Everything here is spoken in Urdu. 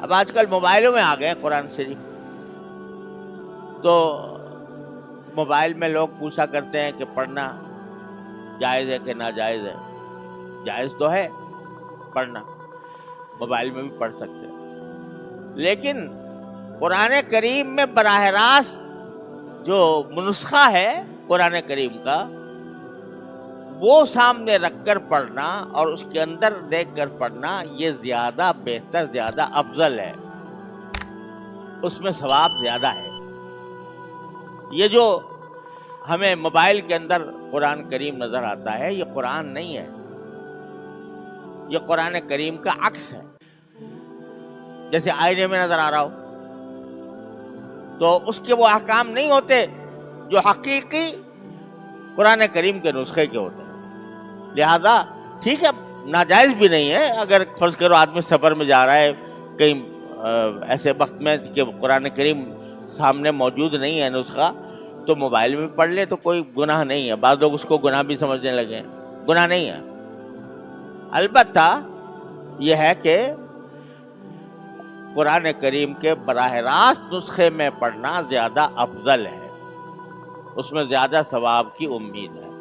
اب آج کل موبائلوں میں آ گئے قرآن شریف، تو موبائل میں لوگ پوچھا کرتے ہیں کہ پڑھنا جائز ہے کہ ناجائز ہے۔ جائز تو ہے پڑھنا، موبائل میں بھی پڑھ سکتے ہیں، لیکن قرآن کریم میں براہ راست جو نسخہ ہے قرآن کریم کا، وہ سامنے رکھ کر پڑھنا اور اس کے اندر دیکھ کر پڑھنا، یہ زیادہ بہتر، زیادہ افضل ہے، اس میں ثواب زیادہ ہے۔ یہ جو ہمیں موبائل کے اندر قرآن کریم نظر آتا ہے، یہ قرآن نہیں ہے، یہ قرآن کریم کا عکس ہے۔ جیسے آئینے میں نظر آ رہا ہو تو اس کے وہ احکام نہیں ہوتے جو حقیقی قرآن کریم کے نسخے کے ہوتے ہیں۔ لہذا ٹھیک ہے، ناجائز بھی نہیں ہے۔ اگر فرض کرو آدمی سفر میں جا رہا ہے کہیں ایسے وقت میں کہ قرآن کریم سامنے موجود نہیں ہے نسخہ، تو موبائل میں پڑھ لے تو کوئی گناہ نہیں ہے۔ بعض لوگ اس کو گناہ بھی سمجھنے لگے ہیں، گناہ نہیں ہے۔ البتہ یہ ہے کہ قرآن کریم کے براہ راست نسخے میں پڑھنا زیادہ افضل ہے، اس میں زیادہ ثواب کی امید ہے۔